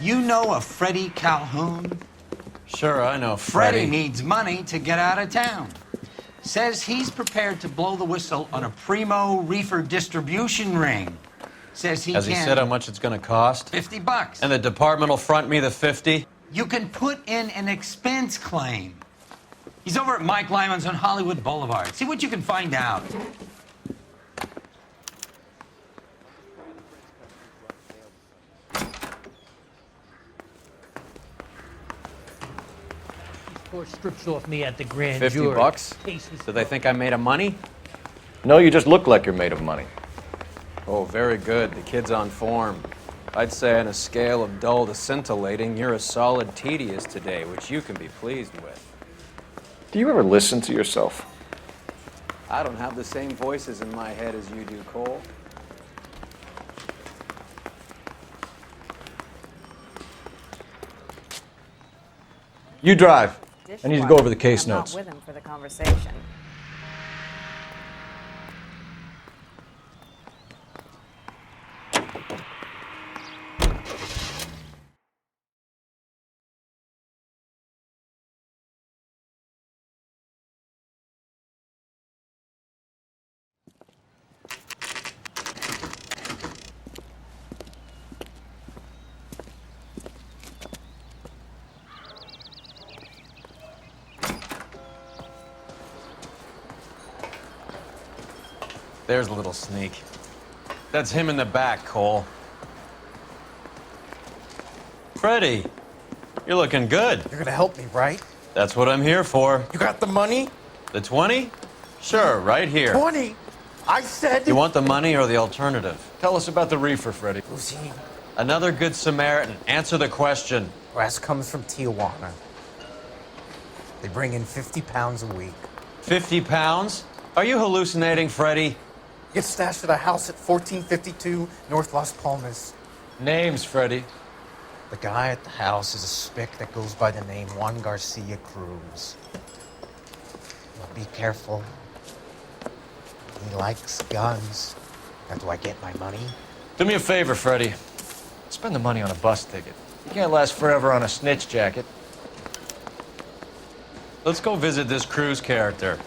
You know a Freddie Calhoun? Sure, I know Freddie Freddie. needs money to get out of town. Says he's prepared to blow the whistle on a primo Reefer distribution ring. Says he Has he said how much it's going to cost? $50. And the department will front me the 50? You can put in an expense claim. He's over at Mike Lyman's on Hollywood Boulevard. See what you can find out. Poor strips off me at the grand 50 jury. bucks? Cases- Do they think I made of money? No, you just look like you're made of money. Oh, very good. The kid's on form. I'd say on a scale of dull to scintillating, you're a solid tedious today, which you can be pleased with. Do you ever listen to yourself? I don't have the same voices in my head as you do, Cole. You drive. I need to go over the case I'm notes. not with him for the conversation. There's a little sneak. That's him in the back, Cole. Freddie, you're looking good. You're gonna help me, right? That's what I'm here for. You got the money? The 20? Sure, right here. 20? I said... You want the money or the alternative? Tell us about the reefer, Freddie. Who's he? Another good Samaritan. Answer the question. Brass comes from Tijuana. They bring in 50 pounds a week. 50 pounds? Are you hallucinating, Freddie? Gets stashed at a house at 1452 North Las Palmas. Names, Freddie. The guy at the house is a spick that goes by the name Juan Garcia Cruz. Well, be careful. He likes guns. Now, do I get my money? Do me a favor, Freddie. Spend the money on a bus ticket. You can't last forever on a snitch jacket. Let's go visit this Cruz character.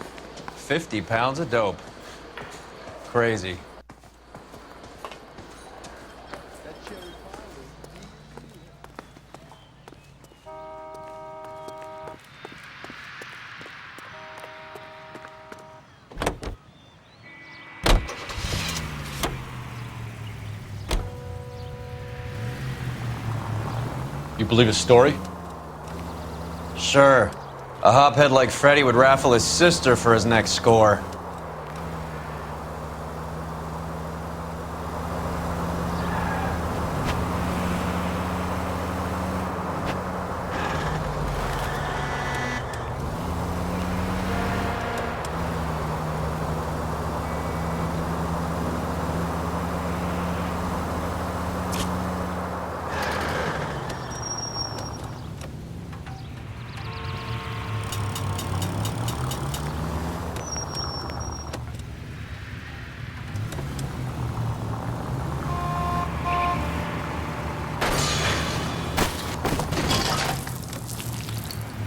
50 pounds of dope. Crazy. You believe his story? Sure. A hophead like Freddie would raffle his sister for his next score.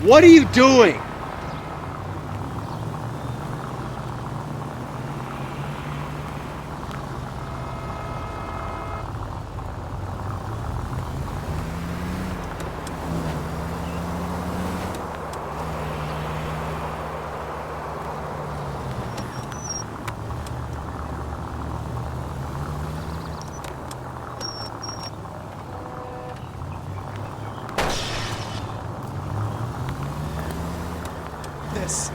What are you doing? This.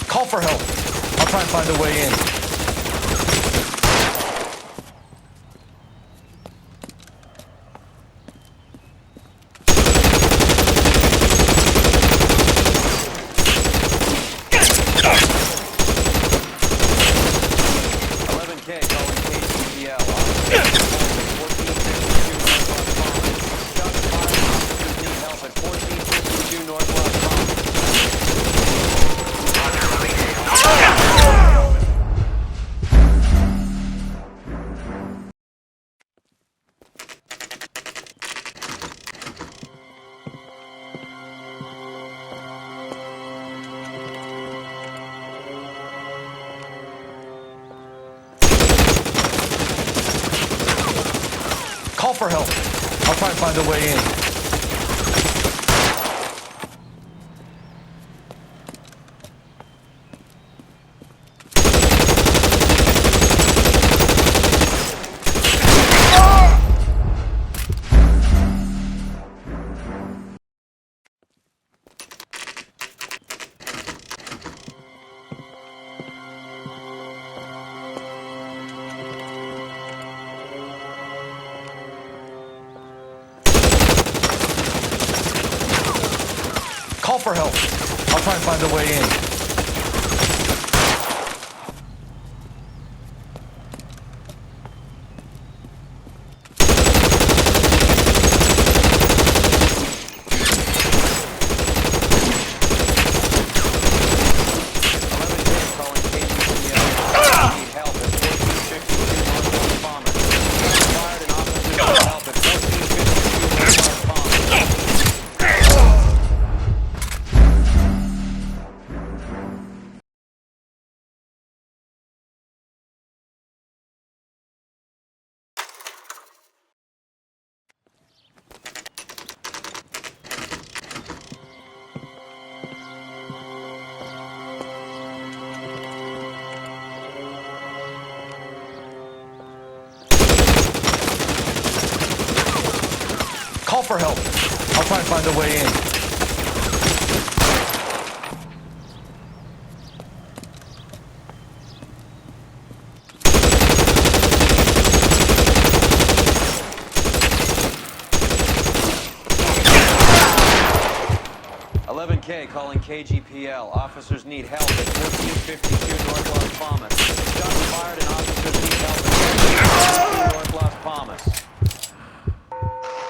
Call for help. I'll try and find a way in. for help. I'll try and find a way in. Call for help. I'll try and find a way in. Call for help. I'll try and find a way in. 11K calling KGPL. Officers need help at 1452 North Las Palmas. Shots fired and officers need help at 1452 North Las Palmas.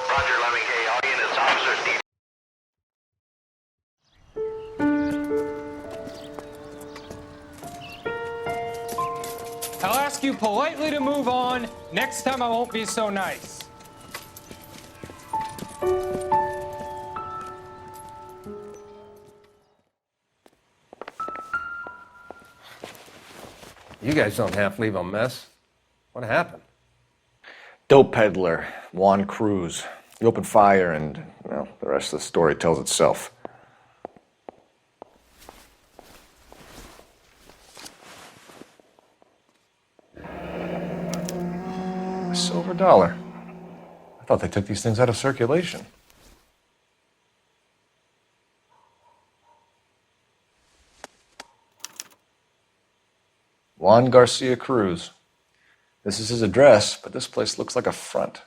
Roger, 11K. All units, officers need... I'll ask you politely to move on. Next time I won't be so nice. You guys don't half leave a mess. What happened? Dope peddler, Juan Cruz. He opened fire and, well, the rest of the story tells itself. A silver dollar. I thought they took these things out of circulation. Juan Garcia Cruz. This is his address, but this place looks like a front.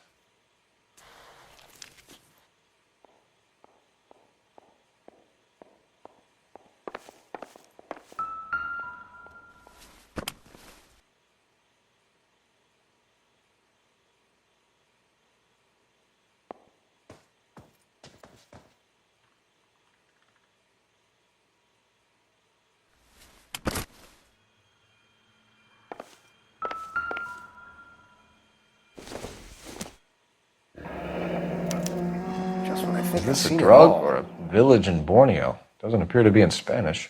Is this a drug or a village in Borneo? Doesn't appear to be in Spanish.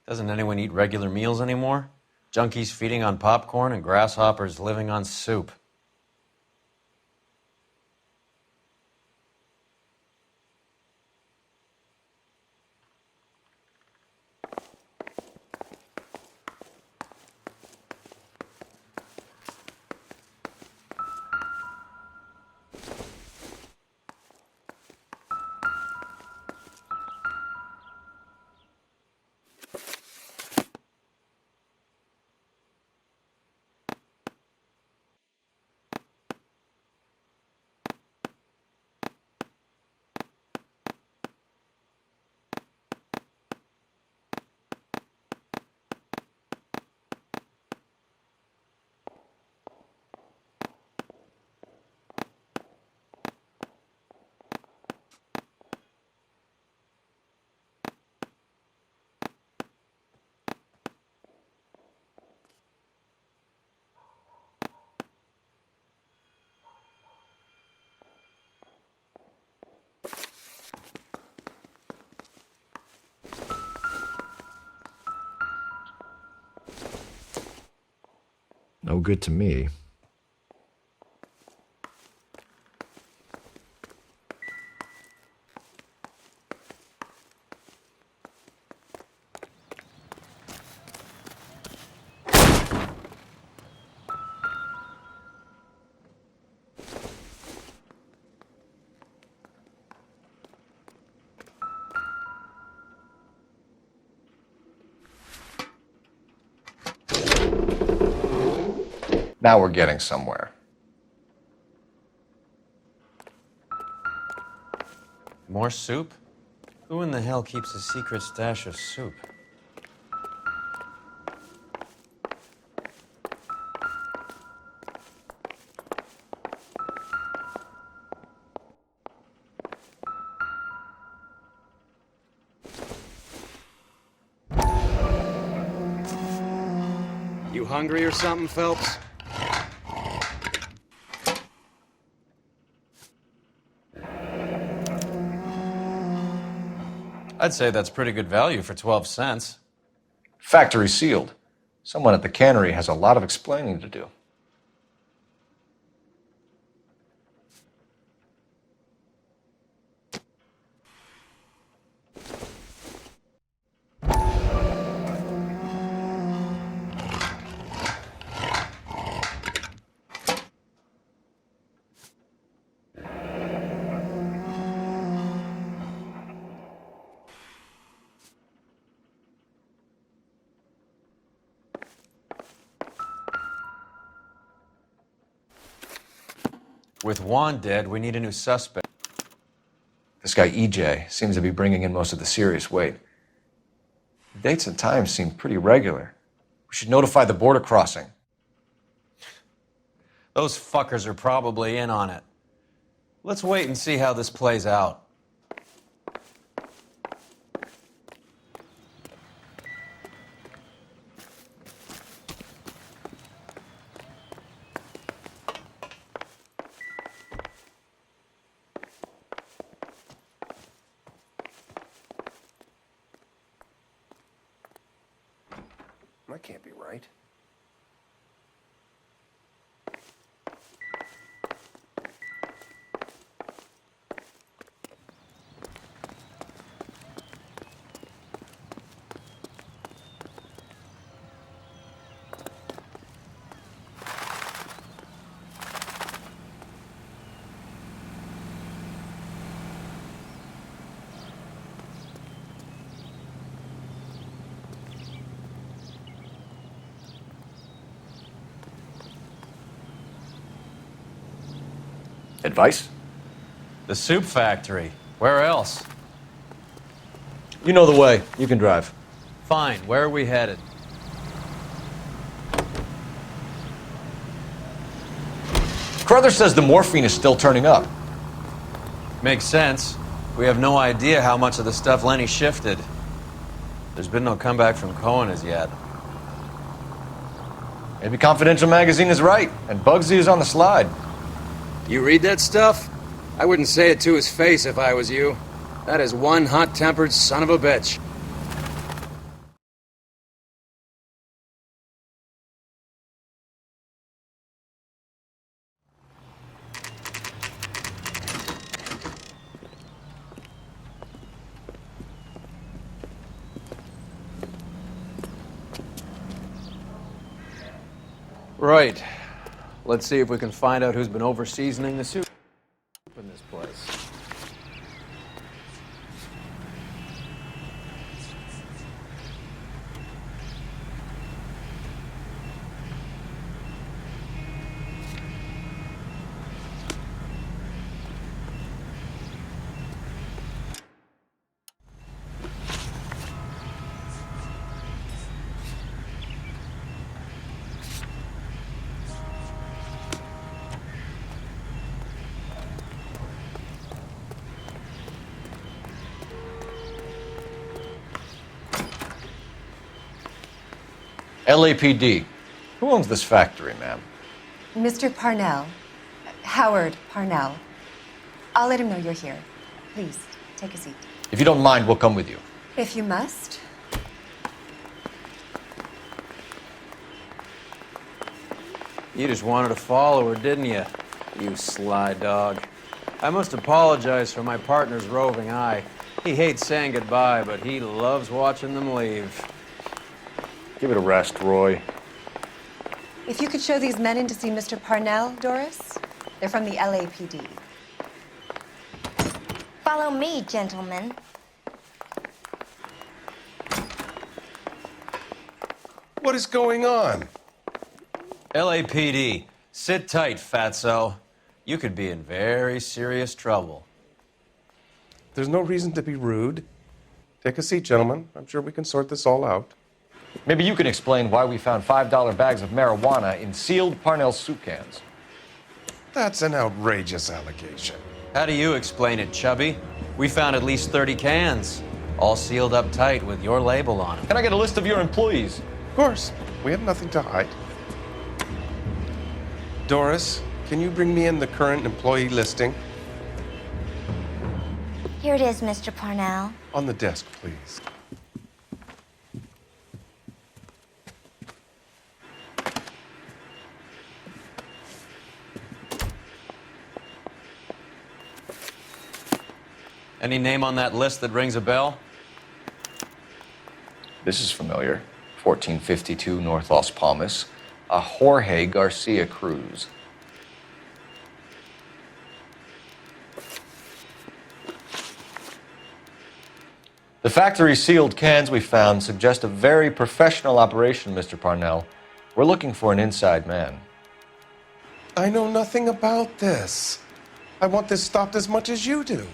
Doesn't anyone eat regular meals anymore? Junkies feeding on popcorn and grasshoppers living on soup. No good to me. Now we're getting somewhere. More soup? Who in the hell keeps a secret stash of soup? You hungry or something, Phelps? I'd say that's pretty good value for 12 cents. Factory sealed. Someone at the cannery has a lot of explaining to do. With Juan dead, we need a new suspect. This guy EJ seems to be bringing in most of the serious weight. The dates and times seem pretty regular. We should notify the border crossing. Those fuckers are probably in on it. Let's wait and see how this plays out. That can't be right. Advice? The soup factory. Where else? You know the way. You can drive. Fine. Where are we headed? Carruthers says the morphine is still turning up. Makes sense. We have no idea how much of the stuff Lenny shifted. There's been no comeback from Cohen as yet. Maybe Confidential magazine is right, and Bugsy is on the slide. You read that stuff? I wouldn't say it to his face if I was you. That is one hot-tempered son of a bitch. Right. Let's see if we can find out who's been over-seasoning the soup in this place. LAPD. Who owns this factory, ma'am? Mr. Parnell. Howard Parnell. I'll let him know you're here. Please, take a seat. If you don't mind, we'll come with you. If you must. You just wanted to follow her, didn't you? You sly dog. I must apologize for my partner's roving eye. He hates saying goodbye, but he loves watching them leave. Give it a rest, Roy. If you could show these men in to see Mr. Parnell, Doris. They're from the LAPD. Follow me, gentlemen. What is going on? LAPD, sit tight, fatso. You could be in very serious trouble. There's no reason to be rude. Take a seat, gentlemen. I'm sure we can sort this all out. Maybe you can explain why we found $5 bags of marijuana in sealed Parnell soup cans. That's an outrageous allegation. How do you explain it, Chubby? We found at least 30 cans, all sealed up tight with your label on them. Can I get a list of your employees? Of course. We have nothing to hide. Doris, can you bring me in the current employee listing? Here it is, Mr. Parnell. On the desk, please. Any name on that list that rings a bell? This is familiar. 1452 North Las Palmas. A Jorge Garcia Cruz. The factory sealed cans we found suggest a very professional operation, Mr. Parnell. We're looking for an inside man. I know nothing about this. I want this stopped as much as you do.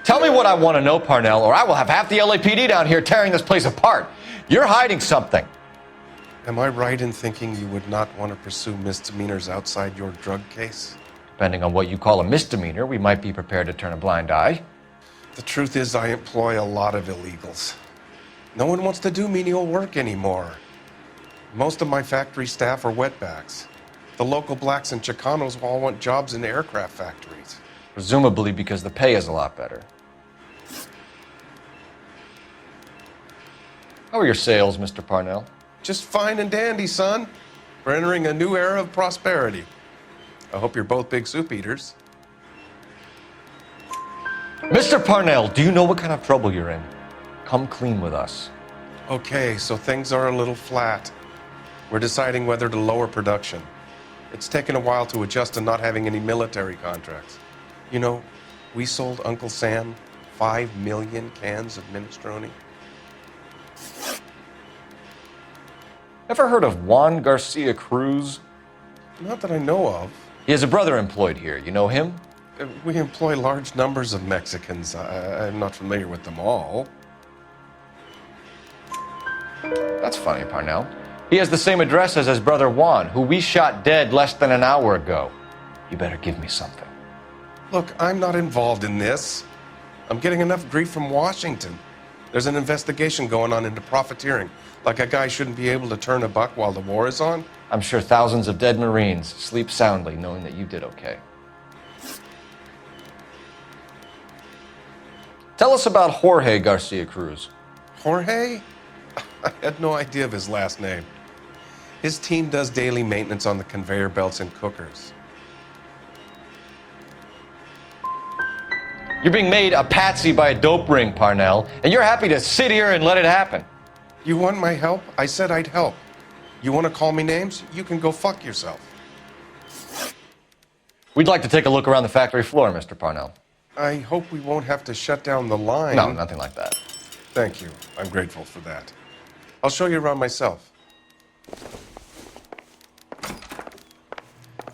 Tell me what I want to know, Parnell, or I will have half the LAPD down here tearing this place apart. You're hiding something. Am I right in thinking you would not want to pursue misdemeanors outside your drug case? Depending on what you call a misdemeanor, we might be prepared to turn a blind eye. The truth is, I employ a lot of illegals. No one wants to do menial work anymore. Most of my factory staff are wetbacks. The local blacks and Chicanos all want jobs in aircraft factories. Presumably because the pay is a lot better. How are your sales, Mr. Parnell? Just fine and dandy, son. We're entering a new era of prosperity. I hope you're both big soup eaters. Mr. Parnell, do you know what kind of trouble you're in? Come clean with us. Okay, so things are a little flat. We're deciding whether to lower production. It's taken a while to adjust to not having any military contracts. You know, we sold Uncle Sam 5 million cans of minestrone. Ever heard of Juan Garcia Cruz? Not that I know of. He has a brother employed here. You know him? We employ large numbers of Mexicans. I'm not familiar with them all. That's funny, Parnell. He has the same address as his brother Juan, who we shot dead less than an hour ago. You better give me something. Look, I'm not involved in this. I'm getting enough grief from Washington. There's an investigation going on into profiteering. Like a guy shouldn't be able to turn a buck while the war is on. I'm sure thousands of dead Marines sleep soundly knowing that you did okay. Tell us about Jorge Garcia Cruz. Jorge? I had no idea of his last name. His team does daily maintenance on the conveyor belts and cookers. You're being made a patsy by a dope ring, Parnell, and you're happy to sit here and let it happen. You want my help? I said I'd help. You want to call me names? You can go fuck yourself. We'd like to take a look around the factory floor, Mr. Parnell. I hope we won't have to shut down the line. No, nothing like that. Thank you. I'm grateful for that. I'll show you around myself.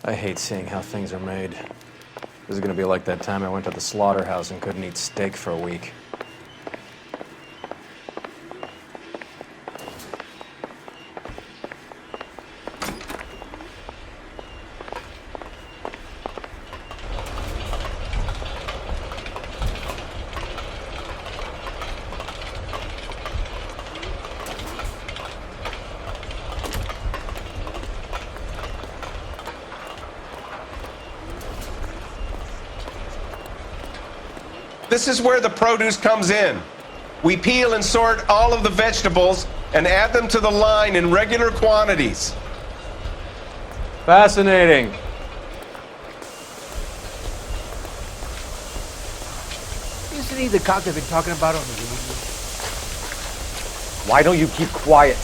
I hate seeing how things are made. This is gonna be like that time I went to the slaughterhouse and couldn't eat steak for a week. This is where the produce comes in. We peel and sort all of the vegetables and add them to the line in regular quantities. Fascinating. Isn't he the cop they've been talking about on the radio? Why don't you keep quiet?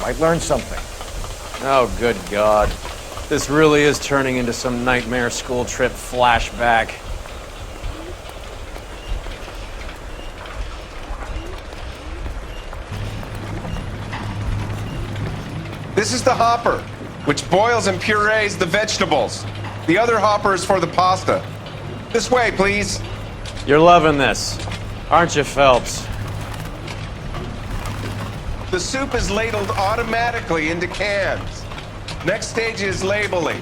Might learn something. Oh, good God. This really is turning into some nightmare school trip flashback. This is the hopper, which boils and purees the vegetables. The other hopper is for the pasta. This way, please. You're loving this, aren't you, Phelps? The soup is ladled automatically into cans. Next stage is labeling.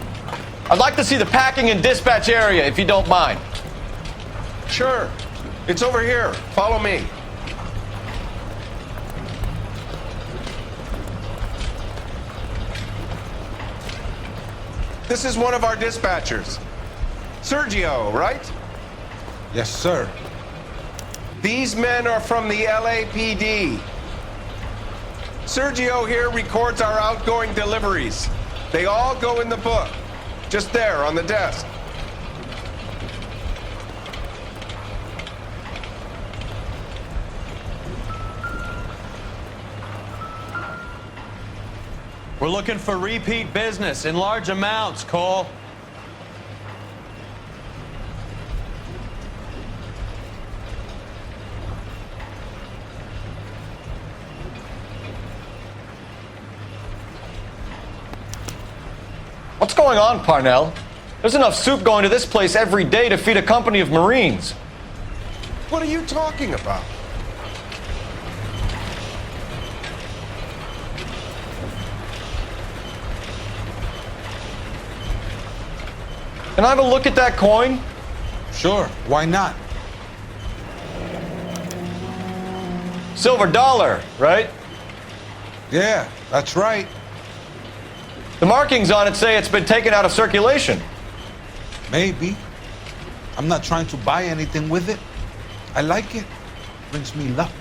I'd like to see the packing and dispatch area, if you don't mind. Sure. It's over here. Follow me. This is one of our dispatchers. Sergio, right? Yes, sir. These men are from the LAPD. Sergio here records our outgoing deliveries. They all go in the book, just there on the desk. We're looking for repeat business in large amounts, Cole. What's going on, Parnell? There's enough soup going to this place every day to feed a company of Marines. What are you talking about? Can I have a look at that coin? Sure, why not? Silver dollar, right? Yeah, that's right. The markings on it say it's been taken out of circulation. Maybe. I'm not trying to buy anything with it. I like it. Brings me luck.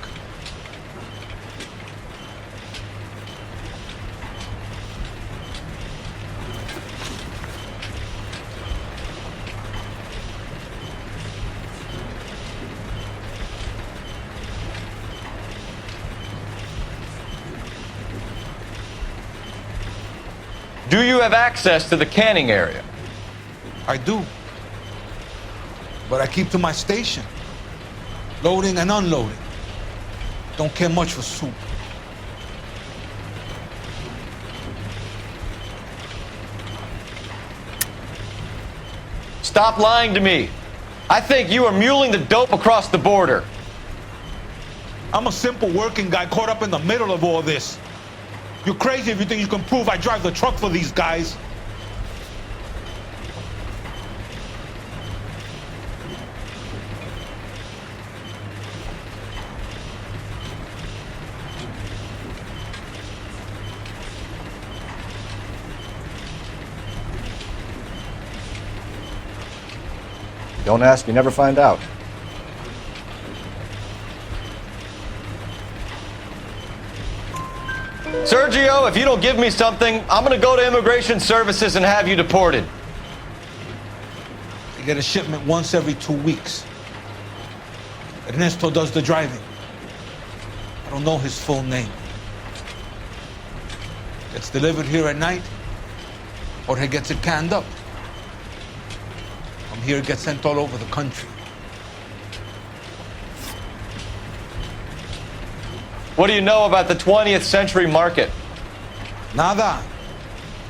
Do you have access to the canning area? I do. But I keep to my station. Loading and unloading. Don't care much for soup. Stop lying to me. I think you are muling the dope across the border. I'm a simple working guy caught up in the middle of all this. You're crazy if you think you can prove I drive the truck for these guys. Don't ask, you never find out. Sergio, if you don't give me something, I'm gonna go to Immigration Services and have you deported. I get a shipment once every 2 weeks. Ernesto does the driving. I don't know his full name. Gets delivered here at night, or he gets it canned up. From here, it gets sent all over the country. What do you know about the 20th century market? Nada.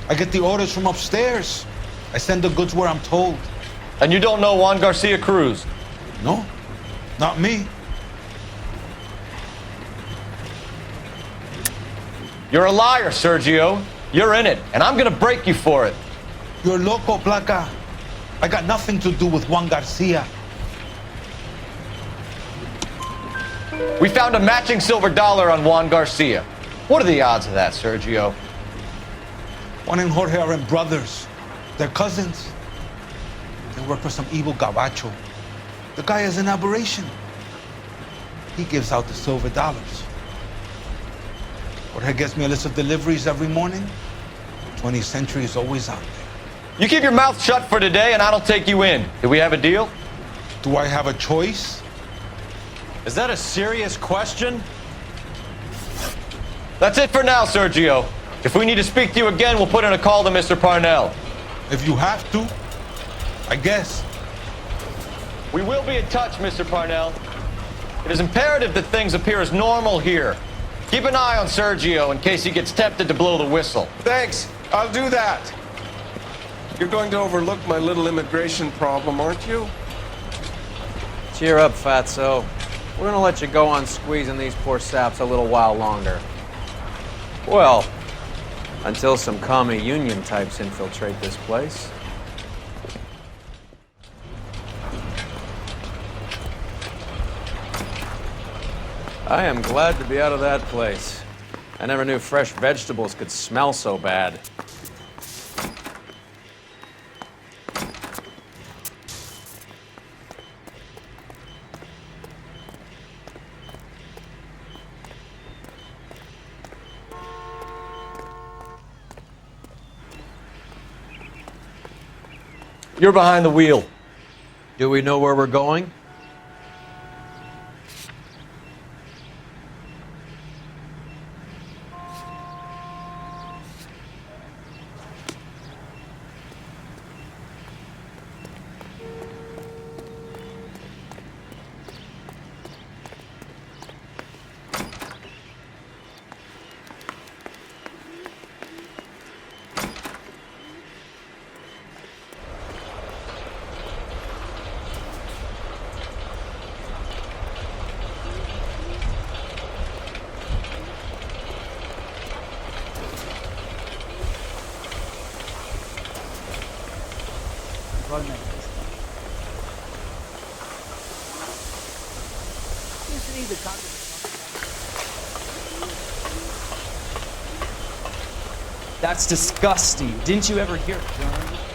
I get the orders from upstairs. I send the goods where I'm told. And you don't know Juan Garcia Cruz? No, not me. You're a liar, Sergio. You're in it, and I'm gonna break you for it. You're loco, Placa. I got nothing to do with Juan Garcia. We found a matching silver dollar on Juan Garcia. What are the odds of that, Sergio? Juan and Jorge are brothers. They're cousins. They work for some evil gabacho. The guy is an aberration. He gives out the silver dollars. Or he gets me a list of deliveries every morning. 20th Century is always out there. You keep your mouth shut for today, and I don't take you in. Do we have a deal? Do I have a choice? Is that a serious question? That's it for now, Sergio. If we need to speak to you again, we'll put in a call to Mr. Parnell. If you have to, I guess. We will be in touch, Mr. Parnell. It is imperative that things appear as normal here. Keep an eye on Sergio in case he gets tempted to blow the whistle. Thanks. I'll do that. You're going to overlook my little immigration problem, aren't you? Cheer up, fatso. We're gonna let you go on squeezing these poor saps a little while longer. Well, until some commie union types infiltrate this place. I am glad to be out of that place. I never knew fresh vegetables could smell so bad. You're behind the wheel. Do we know where we're going? That's disgusting. Didn't you ever hear it, John?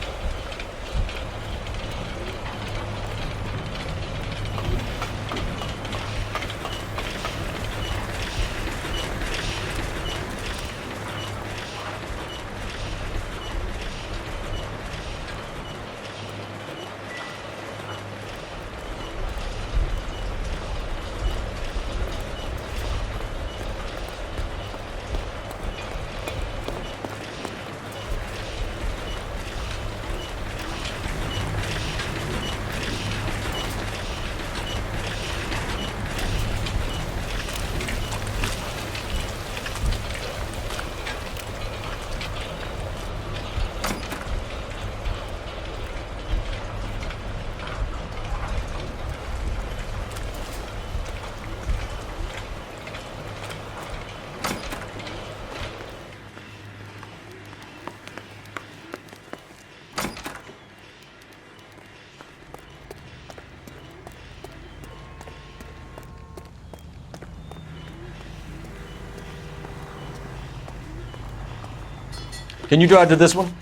Can you drive to this one?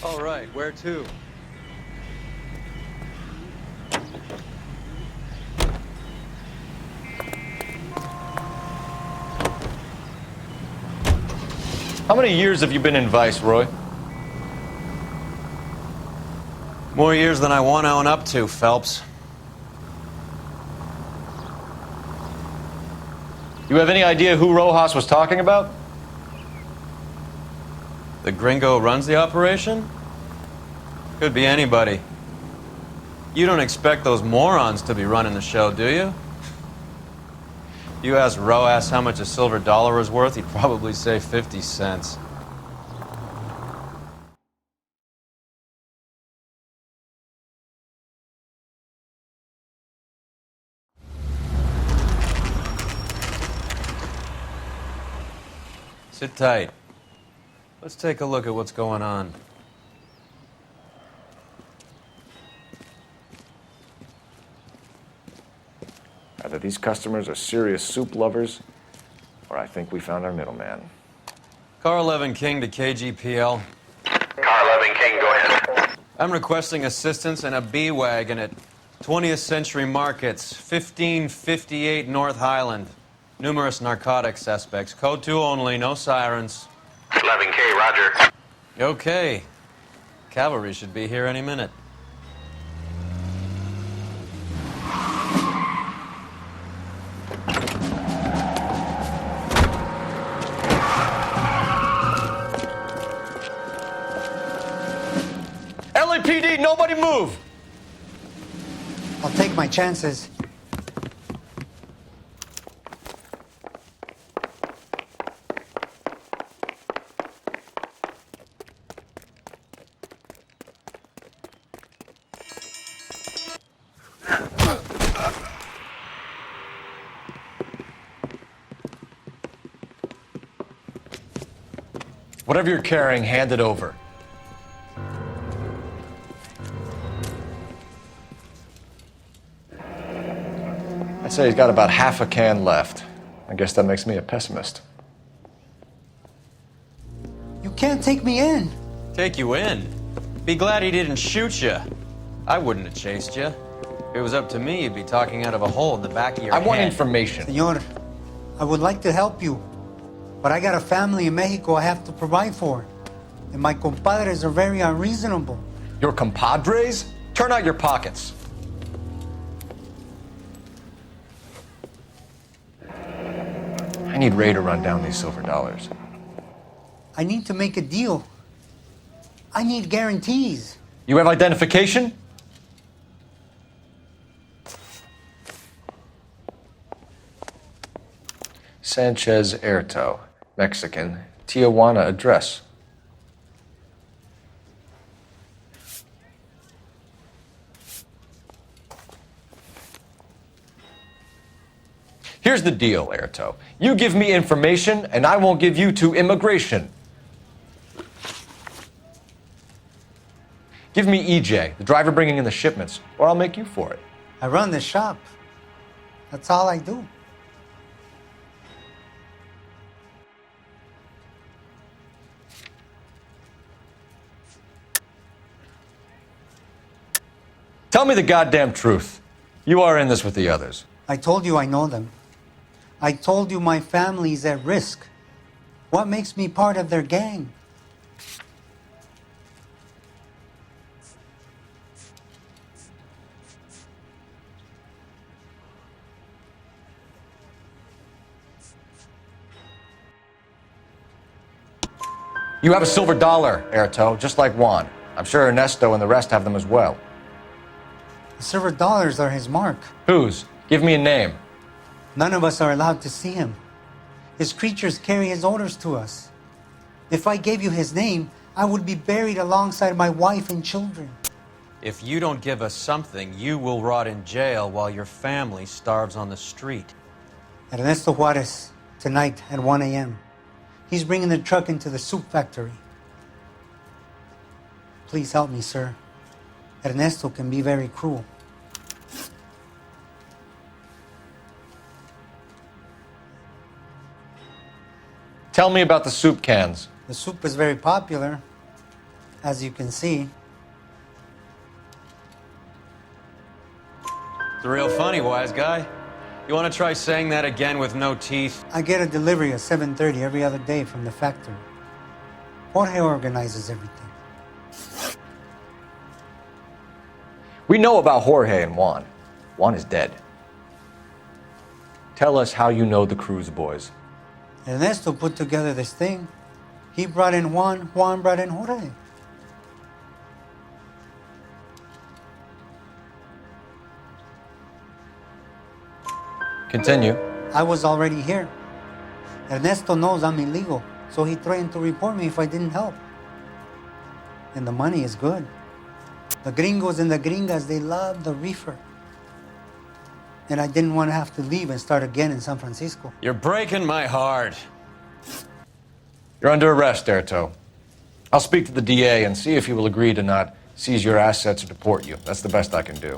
All right, where to? How many years have you been in Vice, Roy? More years than I want to own up to, Phelps. You have any idea who Rojas was talking about? The gringo runs the operation? Could be anybody. You don't expect those morons to be running the show, do you? You ask Rojas how much a silver dollar is worth, he'd probably say 50 cents. Sit tight. Let's take a look at what's going on. Either these customers are serious soup lovers, or I think we found our middleman. Car 11 King to KGPL. Car 11 King, go ahead. I'm requesting assistance in a B-Wagon at 20th Century Markets, 1558 North Highland. Numerous narcotic suspects. Code 2 only, no sirens. 11K, roger. Okay. Cavalry should be here any minute. LAPD, nobody move! I'll take my chances. Whatever you're carrying, hand it over. I'd say he's got about half a can left. I guess that makes me a pessimist. You can't take me in. Take you in? Be glad he didn't shoot you. I wouldn't have chased you. If it was up to me, you'd be talking out of a hole in the back of your head. I want information. Senor, I would like to help you, but I got a family in Mexico I have to provide for. And my compadres are very unreasonable. Your compadres? Turn out your pockets. I need Ray to run down these silver dollars. I need to make a deal. I need guarantees. You have identification? Sanchez Erto, Mexican, Tijuana address. Here's the deal, Erto. You give me information, and I won't give you to immigration. Give me EJ, the driver bringing in the shipments, or I'll make you for it. I run the shop. That's all I do. Tell me the goddamn truth. You are in this with the others. I told you I know them. I told you my family's at risk. What makes me part of their gang? You have a silver dollar, Erto, just like Juan. I'm sure Ernesto and the rest have them as well. The silver dollars are his mark. Whose? Give me a name. None of us are allowed to see him. His creatures carry his orders to us. If I gave you his name, I would be buried alongside my wife and children. If you don't give us something, you will rot in jail while your family starves on the street. Ernesto Juarez, tonight at 1 a.m. He's bringing the truck into the soup factory. Please help me, sir. Ernesto can be very cruel. Tell me about the soup cans. The soup is very popular, as you can see. It's real funny, wise guy. You want to try saying that again with no teeth? I get a delivery at 7:30 every other day from the factory. Jorge organizes everything. We know about Jorge and Juan. Juan is dead. Tell us how you know the Cruz boys. Ernesto put together this thing. He brought in Juan, Juan brought in Jorge. Continue. I was already here. Ernesto knows I'm illegal, so he threatened to report me if I didn't help. And the money is good. The gringos and the gringas, they love the reefer. And I didn't want to have to leave and start again in San Francisco. You're breaking my heart. You're under arrest, Erto. I'll speak to the DA and see if he will agree to not seize your assets or deport you. That's the best I can do.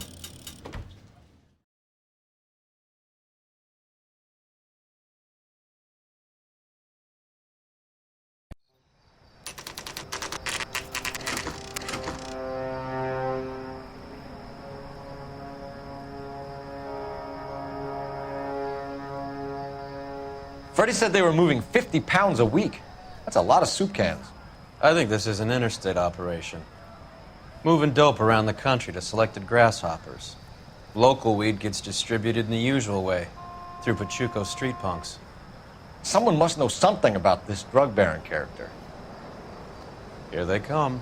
Freddie said they were moving 50 pounds a week. That's a lot of soup cans. I think this is an interstate operation. Moving dope around the country to selected grasshoppers. Local weed gets distributed in the usual way, through Pachuco street punks. Someone must know something about this drug baron character. Here they come.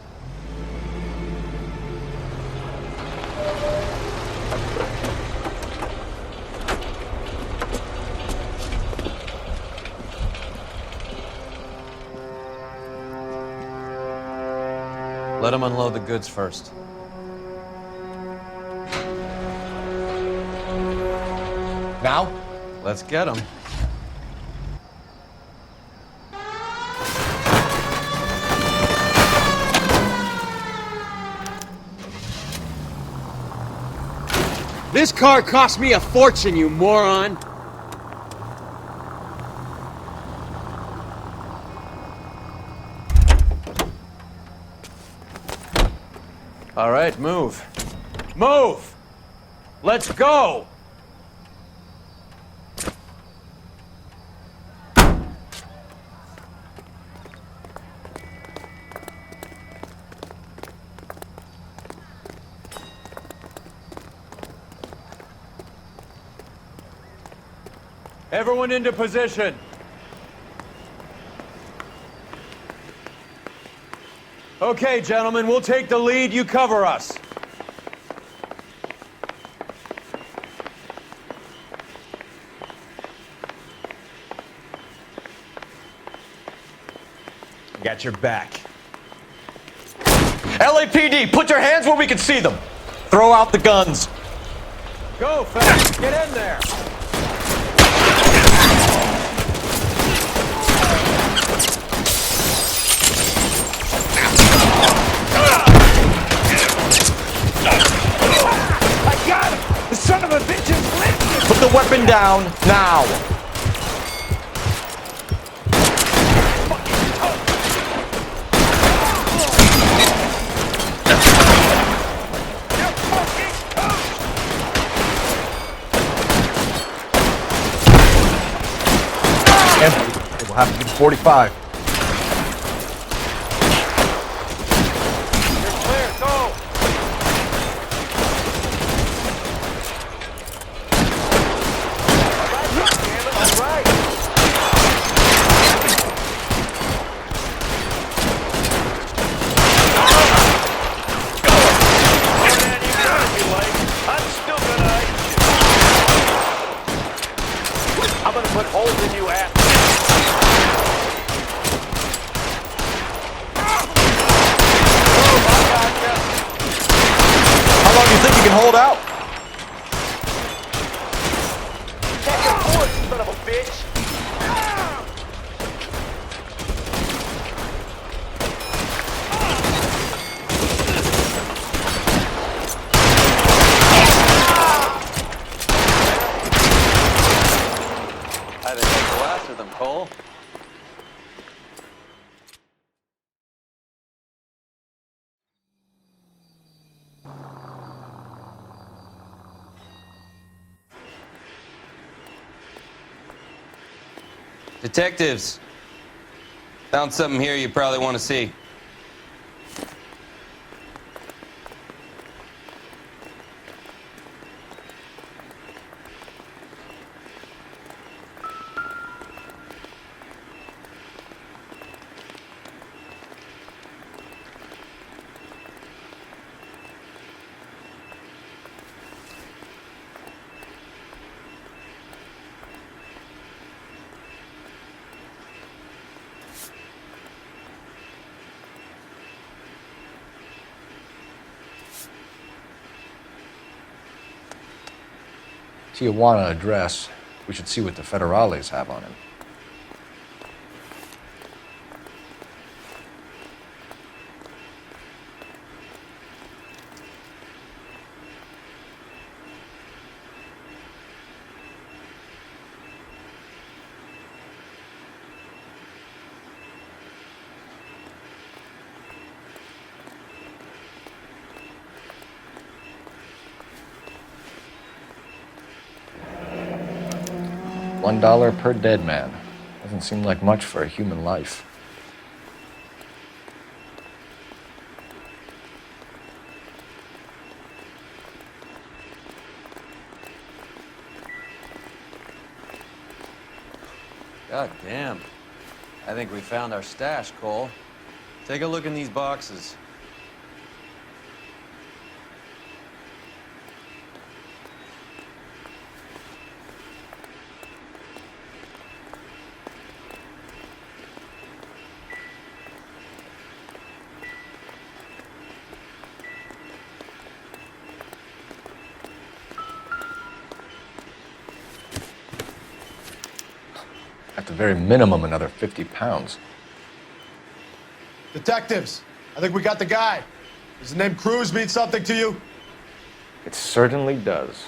Let them unload the goods first. Now? Let's get them. This car cost me a fortune, you moron! All right, move. Move! Let's go! Everyone into position. Okay, gentlemen, we'll take the lead. You cover us. Got your back. LAPD, put your hands where we can see them. Throw out the guns. Go fast. Get in there. I got him! The son of a bitch is lifted! Put the weapon down now. Empty. We'll have to get 45. Hold out. Take your force, son of a bitch. I think that's the last of them, Cole. Detectives, found something here you probably want to see. Tijuana address. We should see what the federales have on him. $1 per dead man. Doesn't seem like much for a human life. God damn. I think we found our stash, Cole. Take a look in these boxes. At the very minimum, another 50 pounds. Detectives, I think we got the guy. Does the name Cruz mean something to you? It certainly does.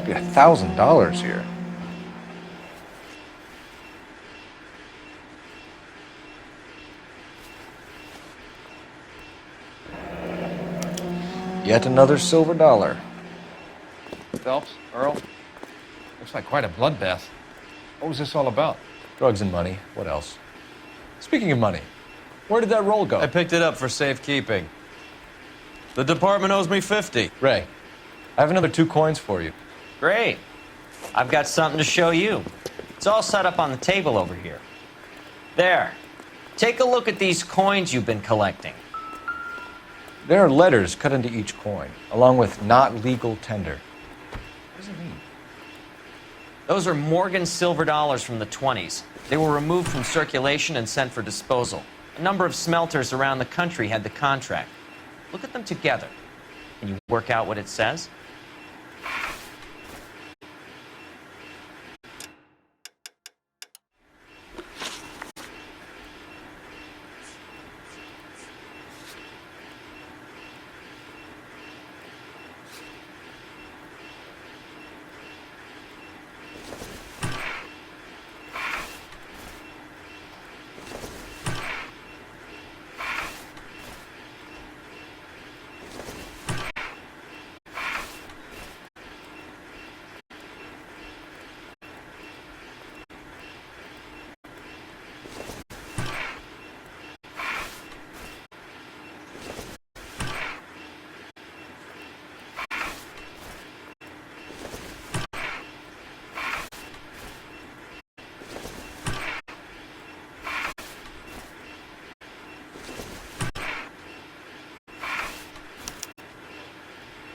Be $1,000 here. Yet another silver dollar. Phelps, Earl, looks like quite a bloodbath. What was this all about? Drugs and money. What else? Speaking of money, where did that roll go? I picked it up for safekeeping. The department owes me 50. Ray, I have another 2 coins for you. Great. I've got something to show you. It's all set up on the table over here. There. Take a look at these coins you've been collecting. There are letters cut into each coin, along with not legal tender. What does it mean? Those are Morgan silver dollars from the 20s. They were removed from circulation and sent for disposal. A number of smelters around the country had the contract. Look at them together. Can you work out what it says?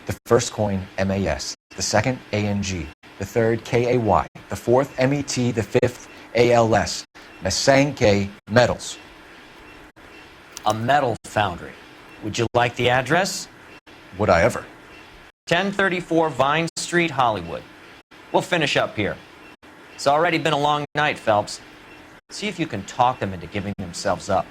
The first coin, MAS. The second, ANG. The third, KAY. The fourth, MET. The fifth, ALS. Masanke Metals. A metal foundry. Would you like the address? Would I ever? 1034 Vine Street, Hollywood. We'll finish up here. It's already been a long night, Phelps. See if you can talk them into giving themselves up.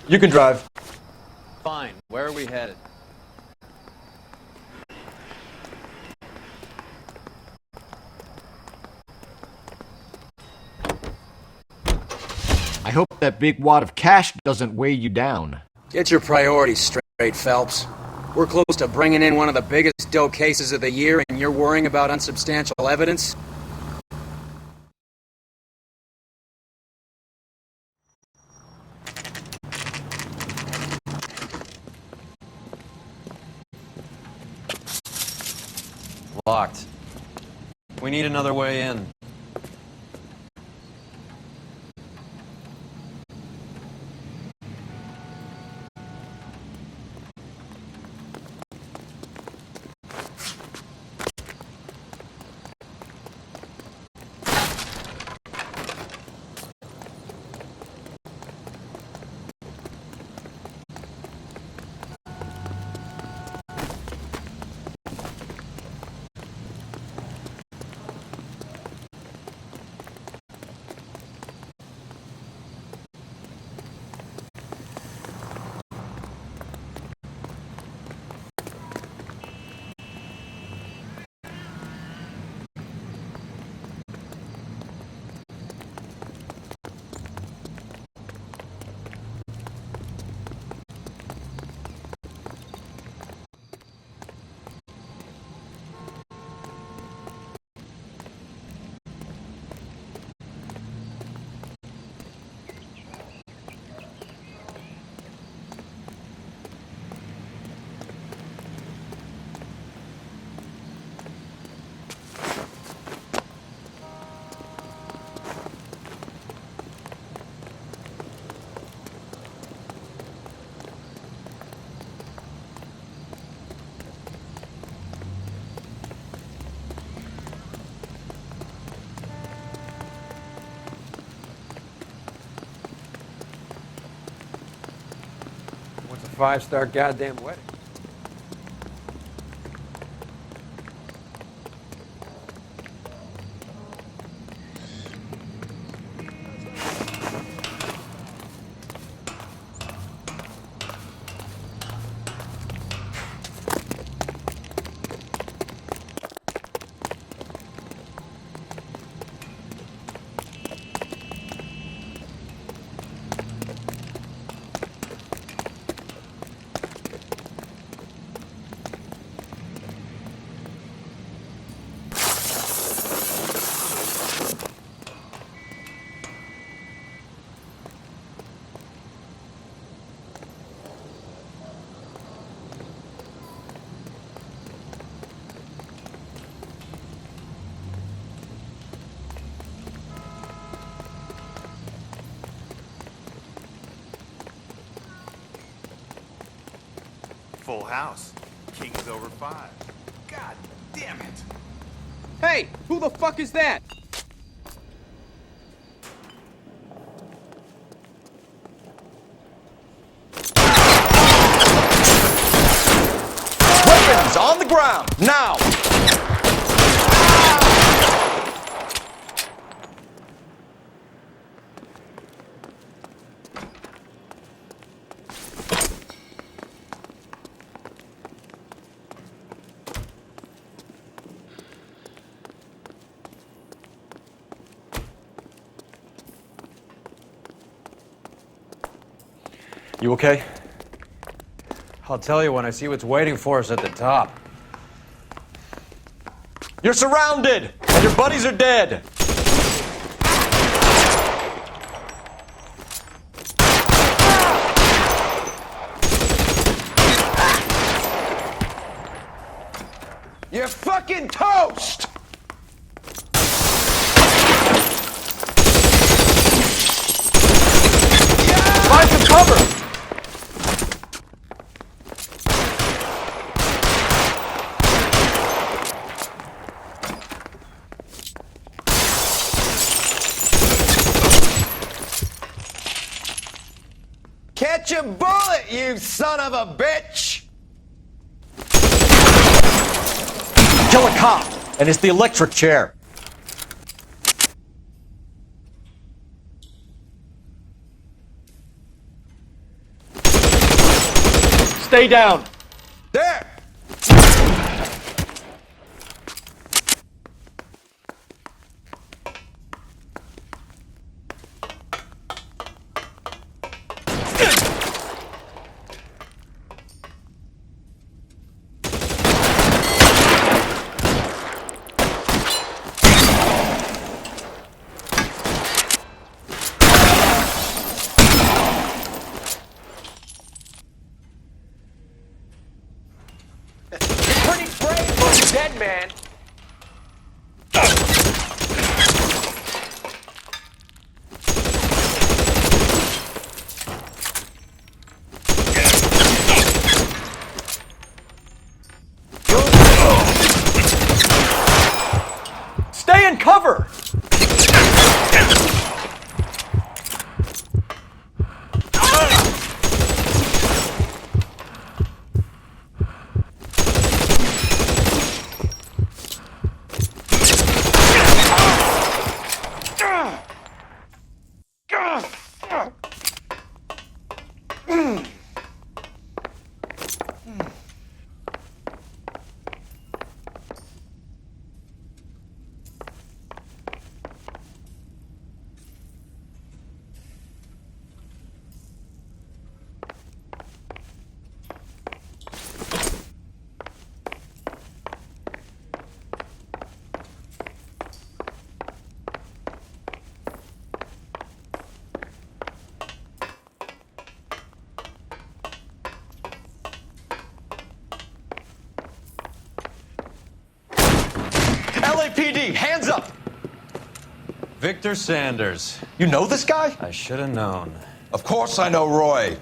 You can drive. Fine. Where are we headed? I hope that big wad of cash doesn't weigh you down. Get your priorities straight, Phelps. We're close to bringing in one of the biggest dope cases of the year, and you're worrying about unsubstantial evidence? Locked. We need another way in. 5-star goddamn wedding. Full house. King's over 5. God damn it. Hey, who the fuck is that? Weapons on the ground, now! You okay? I'll tell you when I see what's waiting for us at the top. You're surrounded! And your buddies are dead! You're fucking toast! Find some cover! Catch a bullet, you son of a bitch! Kill a cop, and it's the electric chair. Stay down. There! Dead man. Stay in cover! LAPD, hands up! Victor Sanders. You know this guy? I should have known. Of course I know Roy.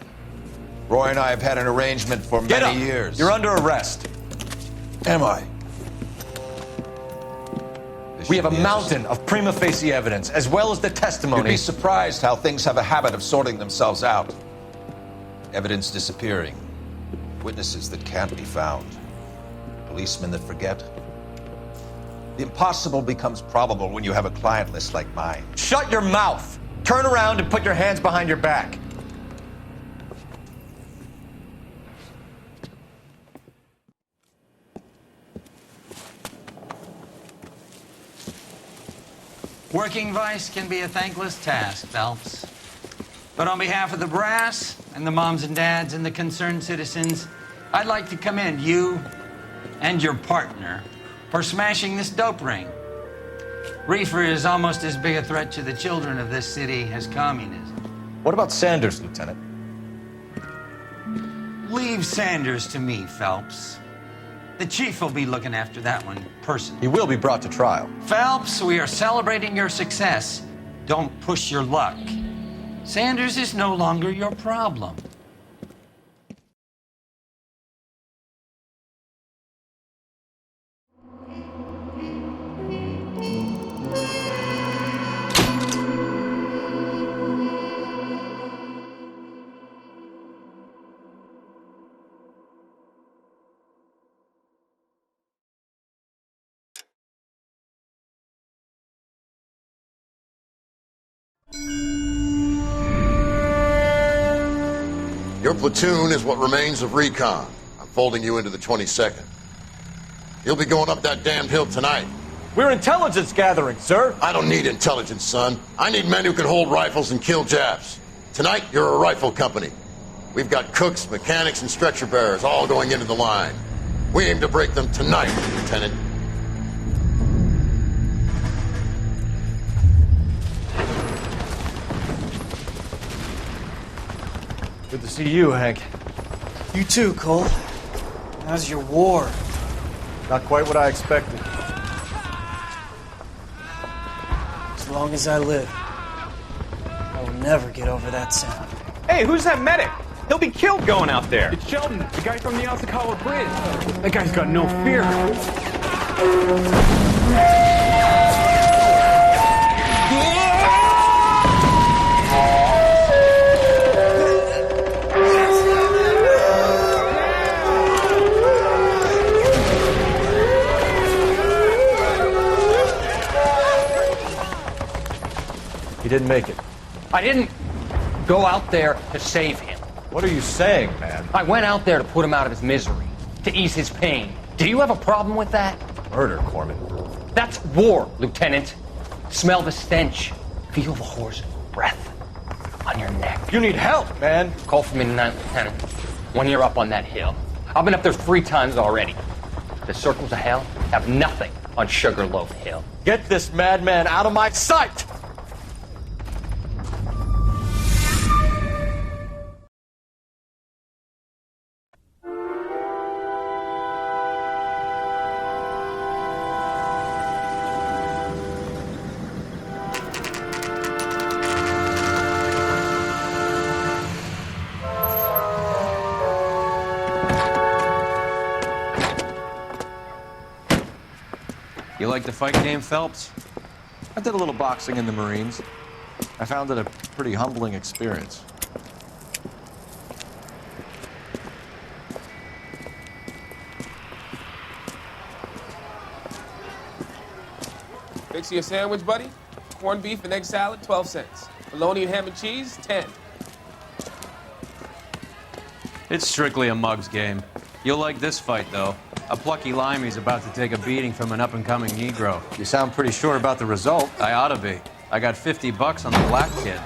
Roy and I have had an arrangement for many years. You're under arrest. Am I? We have a mountain of prima facie evidence, as well as the testimony. You'd be surprised how things have a habit of sorting themselves out. Evidence disappearing, Witnesses that can't be found. Policemen that forget. The impossible becomes probable when you have a client list like mine. Shut your mouth! Turn around and put your hands behind your back. Working vice can be a thankless task, Phelps. But on behalf of the brass and the moms and dads and the concerned citizens, I'd like to commend you and your partner for smashing this dope ring. Reefer is almost as big a threat to the children of this city as communism. What about Sanders, Lieutenant? Leave Sanders to me, Phelps. The chief will be looking after that one personally. He will be brought to trial. Phelps, we are celebrating your success. Don't push your luck. Sanders is no longer your problem. Your platoon is what remains of recon. I'm folding you into the 22nd. You'll be going up that damned hill tonight. We're intelligence gathering, sir. I don't need intelligence, son. I need men who can hold rifles and kill Japs. Tonight, you're a rifle company. We've got cooks, mechanics, and stretcher bearers all going into the line. We aim to break them tonight, Lieutenant. Good to see you, Hank. You too, Cole. How's your war? Not quite what I expected. As long as I live, I will never get over that sound. Hey, who's that medic? He'll be killed going out there. It's Sheldon, the guy from the Osakawa Bridge. That guy's got no fear. He didn't make it. I didn't go out there to save him. What are you saying, man? I went out there to put him out of his misery, to ease his pain. Do you have a problem with that? Murder, Corman. That's war, Lieutenant. Smell the stench. Feel the horse's breath on your neck. You need help, man. Call for me tonight, Lieutenant. When you're up on that hill. I've been up there 3 times already. The circles of hell have nothing on Sugarloaf Hill. Get this madman out of my sight! You like the fight game, Phelps? I did a little boxing in the Marines. I found it a pretty humbling experience. Fix you a sandwich, buddy? Corned beef and egg salad, 12 cents. Bologna and ham and cheese, 10. It's strictly a mug's game. You'll like this fight, though. A plucky limey's about to take a beating from an up-and-coming Negro. You sound pretty sure about the result. I ought to be. I got $50 on the black kid.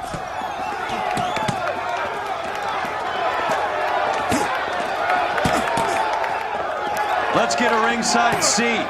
Let's get a ringside seat.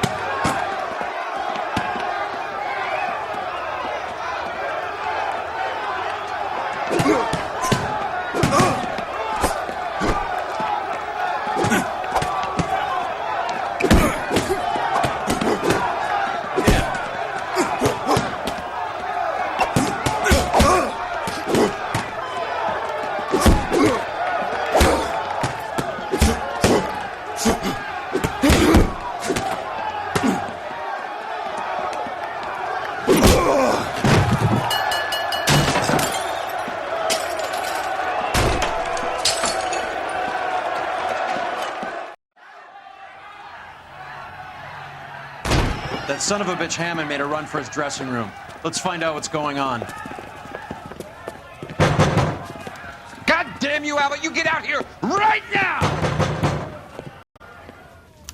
That son of a bitch Hammond made a run for his dressing room. Let's find out what's going on. God damn you, Albert! You get out here right now!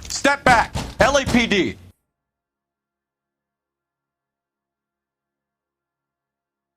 Step back! LAPD!